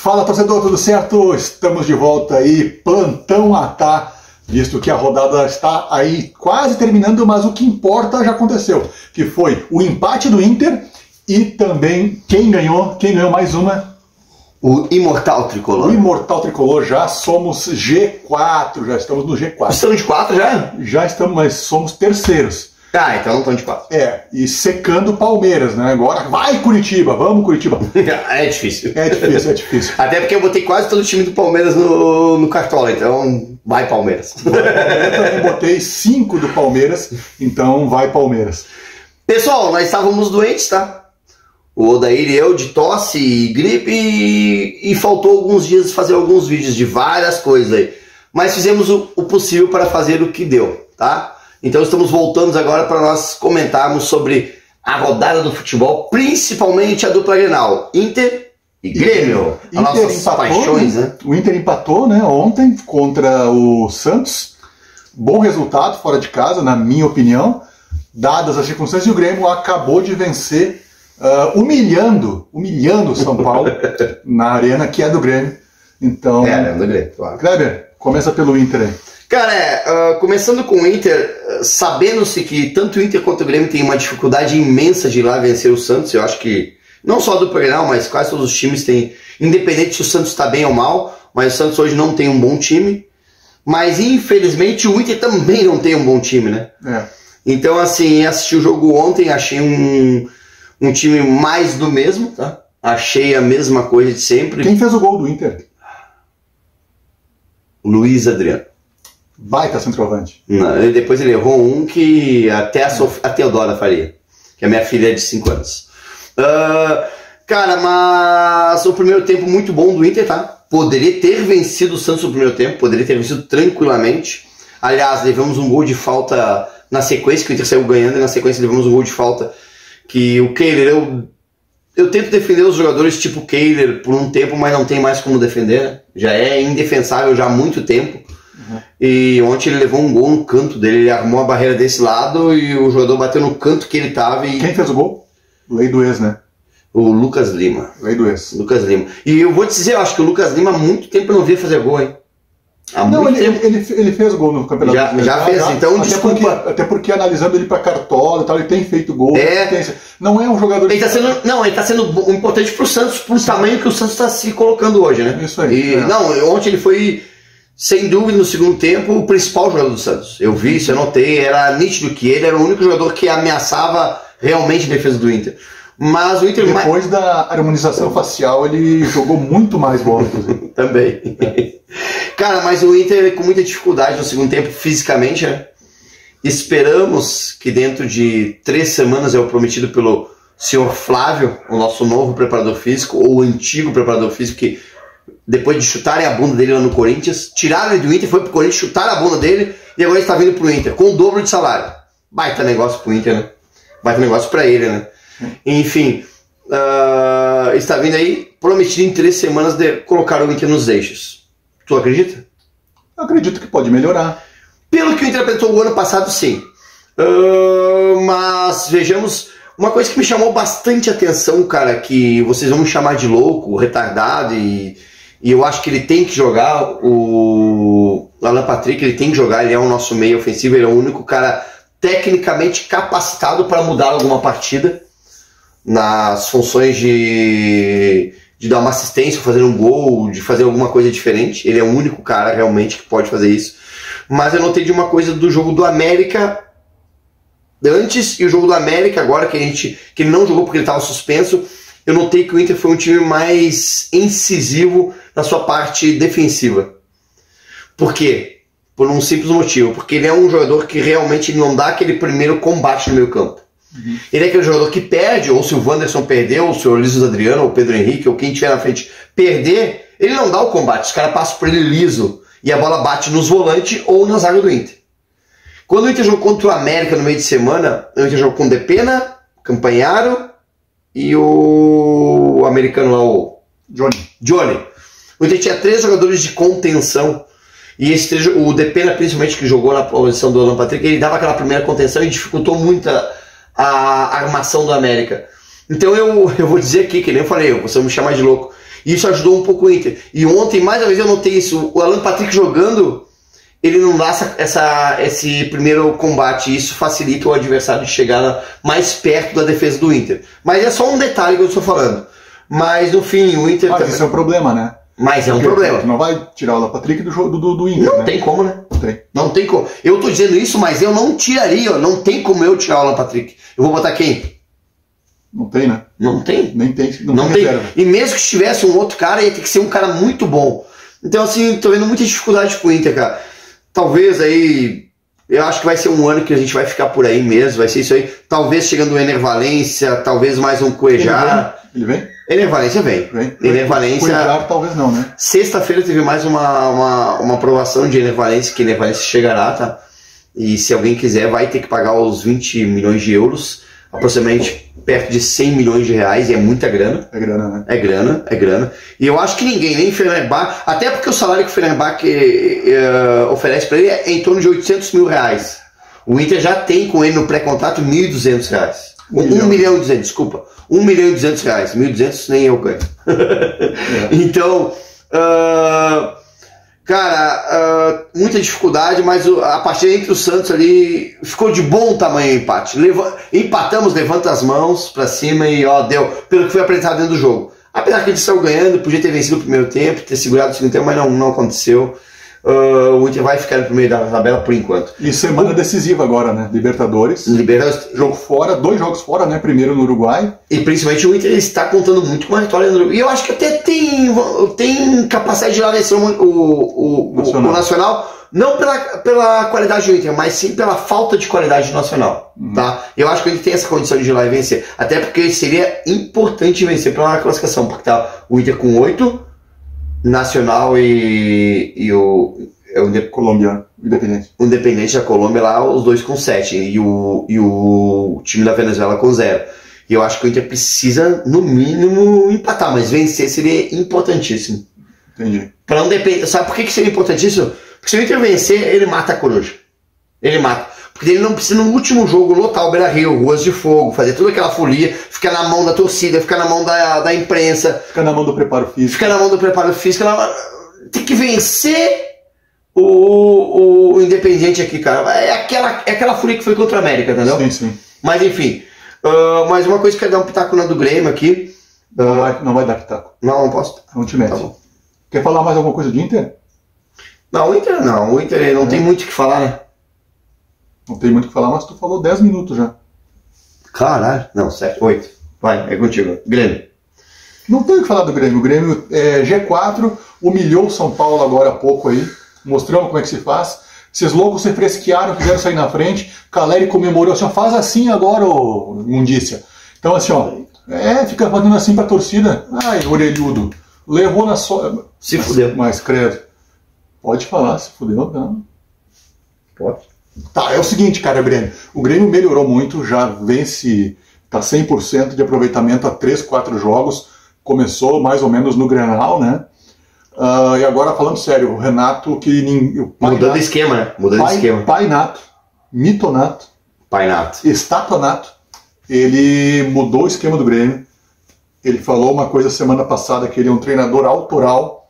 Fala, torcedor, tudo certo? Estamos de volta aí, plantão Atá, visto que a rodada está aí quase terminando, mas o que importa já aconteceu, que foi o empate do Inter e também quem ganhou mais uma? O Imortal Tricolor. O Imortal Tricolor, já somos G4, já estamos no G4. Estamos de 4 já? Já estamos, mas somos terceiros. Ah, então não estamos de 4. É, e secando o Palmeiras, né? Agora vai Curitiba, vamos Curitiba. É difícil. É difícil. Até porque eu botei quase todo o time do Palmeiras no Cartola, então vai Palmeiras. Eu também botei 5 do Palmeiras, então vai Palmeiras. Pessoal, nós estávamos doentes, tá? O Odair e eu de tosse e gripe e faltou alguns dias fazer alguns vídeos de várias coisas aí. Mas fizemos o possível para fazer o que deu, tá? Então estamos voltando agora para nós comentarmos sobre a rodada do futebol, principalmente a dupla Grenal, Inter e Grêmio. As nossas paixões, né? O Inter empatou, né, ontem contra o Santos. Bom resultado fora de casa, na minha opinião, dadas as circunstâncias, e o Grêmio acabou de vencer, humilhando o São Paulo na arena que é do Grêmio. Então, é do Grêmio, claro. Kleber, começa pelo Inter aí. Cara, começando com o Inter, sabendo-se que tanto o Inter quanto o Grêmio tem uma dificuldade imensa de ir lá vencer o Santos, eu acho que não só do Grenal, mas quase todos os times têm, independente se o Santos está bem ou mal, mas o Santos hoje não tem um bom time, mas infelizmente o Inter também não tem um bom time, né? É. Então, assim, assisti o jogo ontem, achei um time mais do mesmo, tá? Achei a mesma coisa de sempre. Quem fez o gol do Inter? Luiz Adriano. Baita centroavante. Não, depois ele errou um que até a Teodora faria, que é minha filha de 5 anos. Cara, mas o primeiro tempo muito bom do Inter, tá? Poderia ter vencido o Santos no primeiro tempo, poderia ter vencido tranquilamente. Aliás, levamos um gol de falta na sequência, que o Inter saiu ganhando, e na sequência levamos um gol de falta que o Kehler, eu tento defender os jogadores tipo Kehler por um tempo, mas não tem mais como defender, né? Já é indefensável já há muito tempo. E ontem ele levou um gol no canto dele, ele armou a barreira desse lado e o jogador bateu no canto que ele tava. E... Quem fez o gol? Lei do ex, né? O Lucas Lima. Lei do ex. Lucas Lima. E eu vou te dizer, eu acho que o Lucas Lima há muito tempo eu não via fazer gol, hein? Ele fez gol no Campeonato Já fez, então desculpa. Até porque analisando ele pra Cartola e tal, ele tem feito gol. Não é um jogador... Ele tá sendo importante pro Santos, pro tamanho que o Santos tá se colocando hoje, né? Isso aí. Não, ontem ele foi... Sem dúvida, no segundo tempo, o principal jogador do Santos. Eu vi isso, eu notei, era nítido que ele era o único jogador que ameaçava realmente a defesa do Inter. Mas o Inter... Depois da harmonização facial, ele jogou muito mais bola, inclusive. Também. Cara, mas o Inter com muita dificuldade no segundo tempo, fisicamente, né? Esperamos que dentro de 3 semanas, é o prometido pelo senhor Flávio, o nosso novo preparador físico, ou o antigo preparador físico, que... Depois de chutarem a bunda dele lá no Corinthians, tiraram ele do Inter, foi pro Corinthians, chutaram a bunda dele e agora ele está vindo pro Inter, com o dobro de salário. Baita negócio pro Inter, né? Baita negócio pra ele, né? Enfim, está vindo aí, prometido em 3 semanas de colocar o Inter nos eixos. Tu acredita? Acredito que pode melhorar. Pelo que o Inter apresentou o ano passado, sim. Mas vejamos... Uma coisa que me chamou bastante atenção, cara, que vocês vão me chamar de louco, retardado, e eu acho que ele tem que jogar, o Alan Patrick, ele tem que jogar, ele é o nosso meio ofensivo, ele é o único cara tecnicamente capacitado para mudar alguma partida, nas funções de dar uma assistência, fazer um gol, de fazer alguma coisa diferente. Ele é o único cara realmente que pode fazer isso. Mas eu notei de uma coisa do jogo do América antes e o jogo do América agora, que ele não jogou porque ele estava suspenso. Eu notei que o Inter foi um time mais incisivo na sua parte defensiva. Por quê? Por um simples motivo. Porque ele é um jogador que realmente não dá aquele primeiro combate no meio campo. Ele é aquele jogador que perde, ou se o Wanderson perdeu, ou se o Luiz Adriano, ou o Pedro Henrique, ou quem estiver na frente perder, ele não dá o combate. Os caras passam por ele liso e a bola bate nos volantes ou na zaga do Inter. Quando o Inter jogou contra o América no meio de semana, o Inter jogou com Depena, Campanharo e o americano lá, o Johnny. O Inter tinha 3 jogadores de contenção. E o Depena, principalmente, que jogou na posição do Alan Patrick, ele dava aquela primeira contenção e dificultou muito a armação do América. Então eu vou dizer aqui, que nem eu falei, você me chamar de louco, E isso ajudou um pouco o Inter. E ontem, mais uma vez, eu notei isso. O Alan Patrick jogando, ele não dá esse primeiro combate. E isso facilita o adversário de chegar mais perto da defesa do Inter. Mas é só um detalhe que eu estou falando. Mas no fim, o Inter... Mas isso é um problema, né? Mas é um problema. Tu não vai tirar o Alan Patrick do jogo do Inter, Não né? tem como, né? Não tem. Não tem como. Eu tô dizendo isso, mas eu não tiraria. Ó. Não tem como eu tirar o Alan Patrick. Eu vou botar quem? Não tem, né? Não tem. Nem tem. Não tem. E mesmo que tivesse um outro cara, ia ter que ser um cara muito bom. Então, assim, tô vendo muita dificuldade pro Inter, cara. Talvez aí... Eu acho que vai ser um ano que a gente vai ficar por aí mesmo. Vai ser isso aí. Talvez chegando o Ener Valencia, talvez mais um Cuejar. Ele vem? Ener Valencia vem. Ener Valencia... Cuejar talvez não, né? Sexta-feira teve mais uma aprovação de Ener Valencia, que Ener Valencia chegará, tá? E se alguém quiser, vai ter que pagar os 20 milhões de euros, aproximadamente perto de 100 milhões de reais, e é muita grana. É grana, né? É grana. E eu acho que ninguém, nem Fenerbahçe, até porque o salário que o Fenerbahçe oferece para ele é em torno de 800 mil reais. O Inter já tem com ele no pré-contrato 1.200 reais. 1 milhão e 200, desculpa. 1 milhão e 200 reais. 1.200 nem eu ganho. Então, cara, muita dificuldade, mas a partida entre o Santos ali ficou de bom tamanho o empate. Empatamos, levanta as mãos pra cima e ó, deu, pelo que foi apresentado dentro do jogo. Apesar que a gente saiu ganhando, podia ter vencido o primeiro tempo, ter segurado o segundo tempo, mas não aconteceu. O Inter vai ficar no primeiro da tabela por enquanto. E semana decisiva agora, né? Libertadores. Jogo fora, 2 jogos fora, né? Primeiro no Uruguai. E principalmente o Inter está contando muito com a vitória no Uruguai. E eu acho que até tem capacidade de lá vencer o Nacional. Não pela qualidade do Inter, mas sim pela falta de qualidade do Nacional. Tá? Eu acho que ele tem essa condição de ir lá e vencer. Até porque seria importante vencer pela classificação. Porque tá o Inter com 8. Nacional e o Colômbia, Independente. O Independente da Colômbia lá, os dois com 7 e o time da Venezuela com 0. E eu acho que o Inter precisa, no mínimo, empatar, mas vencer seria importantíssimo. Entendi. Para não depender. Sabe por que seria importantíssimo? Porque se o Inter vencer, ele mata a Coruja. Ele mata. Porque ele não precisa, no último jogo, lotar o Beira-Rio, Ruas de Fogo, fazer toda aquela folia, ficar na mão da torcida, ficar na mão da imprensa. Ficar na mão do preparo físico. Ficar na mão do preparo físico. Tem que vencer o Independiente aqui, cara. É aquela folia que foi contra a América, entendeu? Sim, sim. Mas enfim. Mas uma coisa que eu quero dar um pitaco na do Grêmio aqui. Não vai dar pitaco. Não posso. Não te mete. Tá bom. Quer falar mais alguma coisa de Inter? Não, o Inter não. O Inter não tem muito o que falar, né? Não tem muito o que falar, mas tu falou 10 minutos já. Caralho. Não, 7, 8. Vai, é contigo. Grêmio. Não tem o que falar do Grêmio. O Grêmio G4 humilhou o São Paulo agora há pouco aí, mostrando como é que se faz. Esses loucos se fresquearam, quiseram sair na frente. Caleri comemorou assim, ó, faz assim agora, ô imundícia. Então assim, ó, fica fazendo assim pra torcida. Ai, orelhudo. Levou na sua... Se fudeu. Mas credo. Pode falar, se fudeu, não. Pode. Tá, é o seguinte, cara, Grêmio. O Grêmio melhorou muito, já vence, tá 100% de aproveitamento há 3, 4 jogos. Começou mais ou menos no Grenal, né? E agora, falando sério, o Renato, mudando esquema, né? Mudando esquema. Pai Nato, mitonato, estatonato, ele mudou o esquema do Grêmio. Ele falou uma coisa semana passada, que ele é um treinador autoral.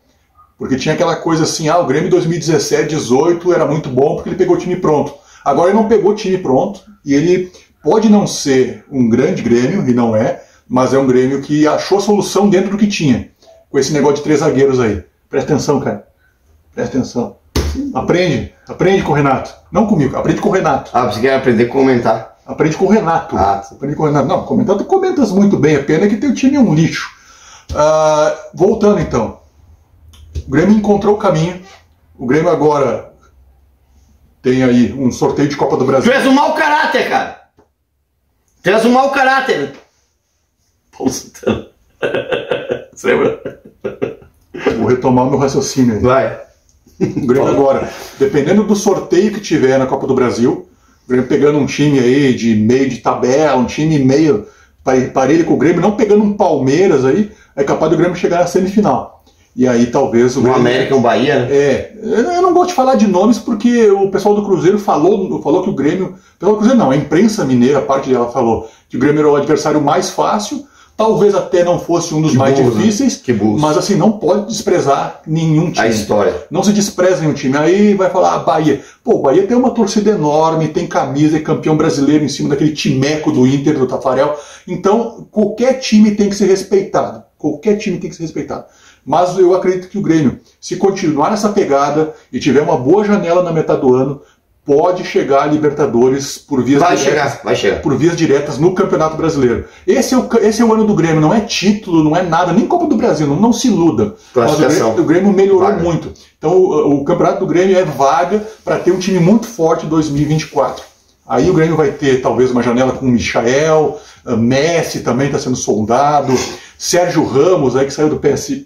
Porque tinha aquela coisa assim, o Grêmio 2017, 18 era muito bom porque ele pegou o time pronto. Agora ele não pegou o time pronto e ele pode não ser um grande Grêmio, e não é, mas é um Grêmio que achou a solução dentro do que tinha. Com esse negócio de 3 zagueiros aí. Presta atenção, cara. Presta atenção. Aprende com o Renato. Não comigo, aprende com o Renato. Você quer aprender a comentar? Aprende com o Renato. Aprende com o Renato. Não, comentar tu comentas muito bem, a pena é que teu time é um lixo. Voltando então. O Grêmio encontrou o caminho. O Grêmio agora tem aí um sorteio de Copa do Brasil. Tu és um mau caráter, cara. Tu és um mau caráter. Você lembra? Vou retomar o meu raciocínio aí. Vai. O Grêmio agora, dependendo do sorteio que tiver na Copa do Brasil, o Grêmio pegando um time aí de meio de tabela, um time meio parelho com o Grêmio, não pegando um Palmeiras aí, é capaz do Grêmio chegar na semifinal. E aí talvez o Grêmio... América, um Bahia? Eu não gosto de falar de nomes porque o pessoal do Cruzeiro falou que o Grêmio... Pelo Cruzeiro não, a imprensa mineira, a parte dela falou que o Grêmio era o adversário mais fácil, Talvez até não fosse um dos mais difíceis, mas assim, não pode desprezar nenhum time. A história. Não se despreza nenhum time. Aí vai falar, Bahia. Pô, o Bahia tem uma torcida enorme, tem camisa e campeão brasileiro em cima daquele timeco do Inter, do Tafarel. Então, qualquer time tem que ser respeitado. Qualquer time tem que ser respeitado. Mas eu acredito que o Grêmio, se continuar nessa pegada e tiver uma boa janela na metade do ano, pode chegar a Libertadores por vias diretas. Vai chegar. Por vias diretas no Campeonato Brasileiro. Esse é o ano do Grêmio, não é título, não é nada, nem Copa do Brasil, não se iluda. Mas o Grêmio melhorou muito. Então o Campeonato do Grêmio é vaga para ter um time muito forte em 2024. Aí o Grêmio vai ter talvez uma janela com o Michael, Messi também está sendo soldado, Sérgio Ramos, aí que saiu do PSG.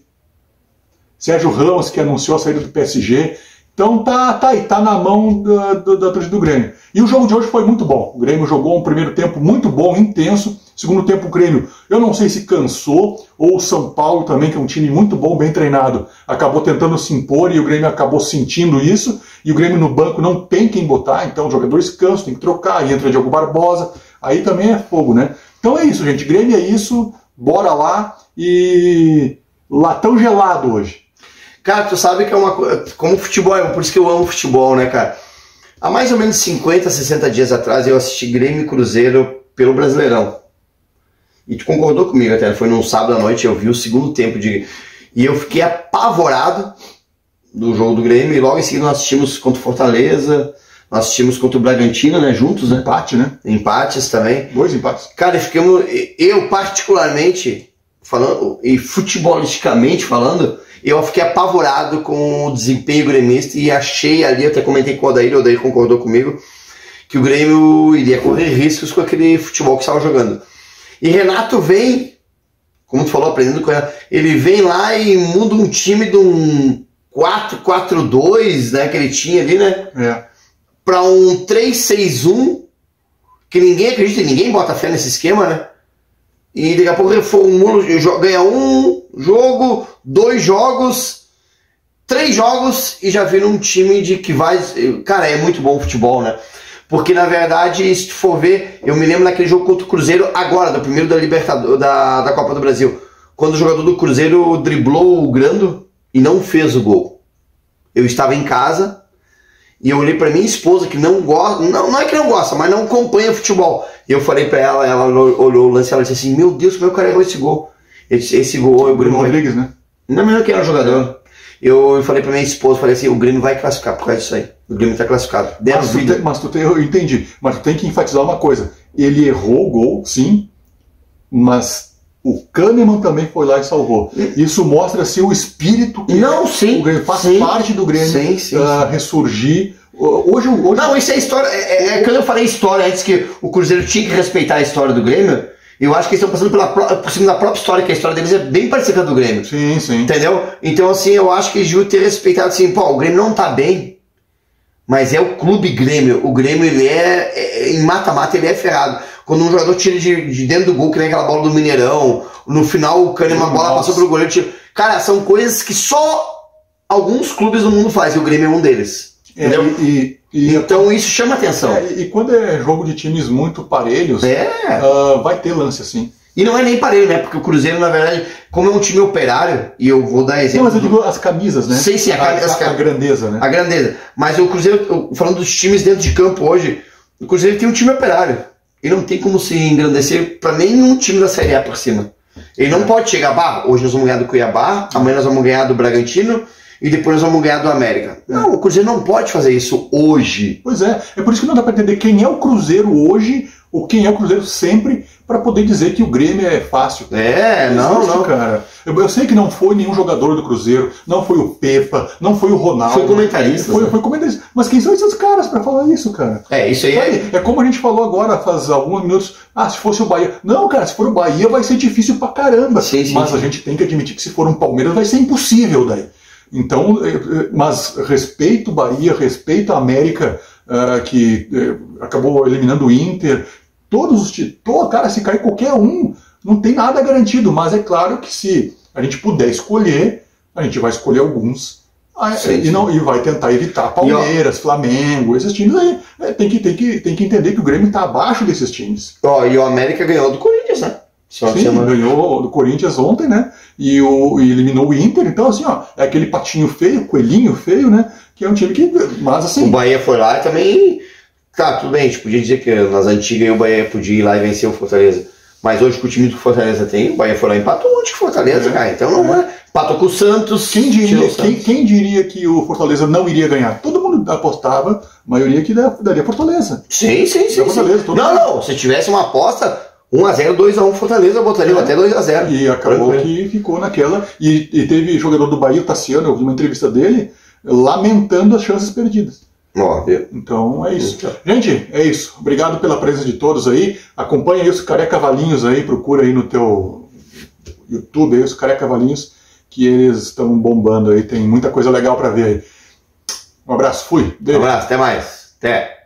Sérgio Ramos, que anunciou a saída do PSG. Então tá aí, tá na mão da torcida do Grêmio. E o jogo de hoje foi muito bom. O Grêmio jogou um primeiro tempo muito bom, intenso. Segundo tempo o Grêmio, eu não sei se cansou, ou o São Paulo também, que é um time muito bom, bem treinado, acabou tentando se impor e o Grêmio acabou sentindo isso. E o Grêmio no banco não tem quem botar, então os jogadores cansam, tem que trocar, e entra Diogo Barbosa. Aí também é fogo, né? Então é isso, gente. Grêmio é isso, bora lá e latão gelado hoje. Cara, tu sabe que é uma coisa, como futebol, por isso que eu amo futebol, né, cara? Há mais ou menos 50, 60 dias atrás eu assisti Grêmio e Cruzeiro pelo Brasileirão. E tu concordou comigo até, foi num sábado à noite, eu vi o segundo tempo e eu fiquei apavorado do jogo do Grêmio e logo em seguida nós assistimos contra o Fortaleza, nós assistimos contra o Bragantino, né, juntos, né? Empate, né? Empates também. 2 empates. Cara, eu particularmente falando, e futebolisticamente falando, eu fiquei apavorado com o desempenho gremista e achei ali, eu até comentei com o Odair concordou comigo, que o Grêmio iria correr riscos com aquele futebol que estava jogando. E Renato vem, como tu falou, aprendendo com ele vem lá e muda um time de um 4-4-2, né, que ele tinha ali, né? Para um 3-6-1, que ninguém acredita, ninguém bota fé nesse esquema, né? E daqui a pouco reformula, ganha um jogo, 2 jogos, 3 jogos e já vira um time de que vai... Cara, é muito bom o futebol, né? Porque, na verdade, se tu for ver, eu me lembro daquele jogo contra o Cruzeiro, agora, do primeiro da Libertadores, da Copa do Brasil, quando o jogador do Cruzeiro driblou o Grando e não fez o gol. Eu estava em casa e eu olhei pra minha esposa, que não gosta, não é que não gosta, mas não acompanha futebol. E eu falei pra ela olhou o lance e ela disse assim, meu Deus, como é que o cara errou esse gol? Esse gol é o Grêmio Rodrigues, né? Não, que era um jogador. Eu falei pra minha esposa, falei assim, o Grêmio vai classificar por causa disso aí. O Grêmio tá classificado. Eu entendi. Mas tu tem que enfatizar uma coisa. Ele errou o gol, sim, mas o Kahneman também foi lá e salvou. Isso mostra assim, o espírito que o Grêmio faz parte do Grêmio ressurgir. Hoje... Não, isso é história. Quando eu falei história antes, que o Cruzeiro tinha que respeitar a história do Grêmio, eu acho que eles estão passando por cima da própria história, que a história deles é bem parecida com a do Grêmio. Sim, sim. Entendeu? Então, assim, eu acho que eles deviam ter respeitado assim, pô, o Grêmio não tá bem, mas é o clube Grêmio. O Grêmio, ele em mata-mata, ele é ferrado. Quando um jogador tira de dentro do gol, que nem aquela bola do Mineirão, no final o Kahneman, a bola passou pelo goleiro, tira. Cara, são coisas que só alguns clubes do mundo fazem, e o Grêmio é um deles. Entendeu? Então isso chama atenção. E quando é jogo de times muito parelhos, vai ter lance assim. E não é nem parelho, né? Porque o Cruzeiro, na verdade, como é um time operário, e eu vou dar exemplo... Não, mas eu digo as camisas, né? Sim, a grandeza, né? A grandeza. Mas o Cruzeiro, falando dos times dentro de campo hoje, o Cruzeiro tem um time operário. E não tem como se engrandecer para nenhum time da Série A por cima. Ele não pode chegar, hoje nós vamos ganhar do Cuiabá, amanhã nós vamos ganhar do Bragantino, e depois nós vamos ganhar do América. Não, o Cruzeiro não pode fazer isso hoje. Pois é por isso que não dá para entender quem é o Cruzeiro hoje, ou quem é o Cruzeiro sempre, para poder dizer que o Grêmio é fácil. Não. Cara. Eu sei que não foi nenhum jogador do Cruzeiro, não foi o Pepa, não foi o Ronaldo. Foi comentarista. Foi comentarista. Mas quem são esses caras para falar isso, cara? Isso aí é como a gente falou agora, faz alguns minutos, se fosse o Bahia. Não, cara, se for o Bahia vai ser difícil pra caramba. Sim. A gente tem que admitir que se for um Palmeiras vai ser impossível daí. Então, mas respeito o Bahia, respeito a América, que acabou eliminando o Inter, cara, se cair qualquer um, não tem nada garantido, mas é claro que se a gente puder escolher, a gente vai escolher alguns e vai tentar evitar Palmeiras, Flamengo, esses times aí. Tem que entender que o Grêmio está abaixo desses times. E o América ganhou do Corinthians, né? Sim, ganhou do Corinthians ontem, né? E eliminou o Inter. Então, assim, ó, é aquele patinho feio, coelhinho feio, né? Que é um time que. Mas assim. O Bahia foi lá e também. Tá, tudo bem, a gente podia dizer que nas antigas o Bahia podia ir lá e vencer o Fortaleza. Mas hoje, com o time do Fortaleza tem, o Bahia foi lá e empatou onde que o Fortaleza, cara. Então não é. Empatou com o Santos. Quem diria que o Fortaleza não iria ganhar? Todo mundo apostava, a maioria que daria Fortaleza. Sim. Fortaleza, Não, se tivesse uma aposta, 1x0, 2x1 Fortaleza, eu botaria até 2x0. E acabou que ficou naquela. E teve jogador do Bahia, o Tassiano, eu vi uma entrevista dele, lamentando as chances perdidas. Então é isso. Gente, é isso. Obrigado pela presença de todos aí. Acompanha aí os Carecavalinhos aí, procura aí no teu YouTube aí, os Carecavalinhos, que eles estão bombando aí. Tem muita coisa legal para ver aí. Um abraço, fui. Um abraço, até mais. Até.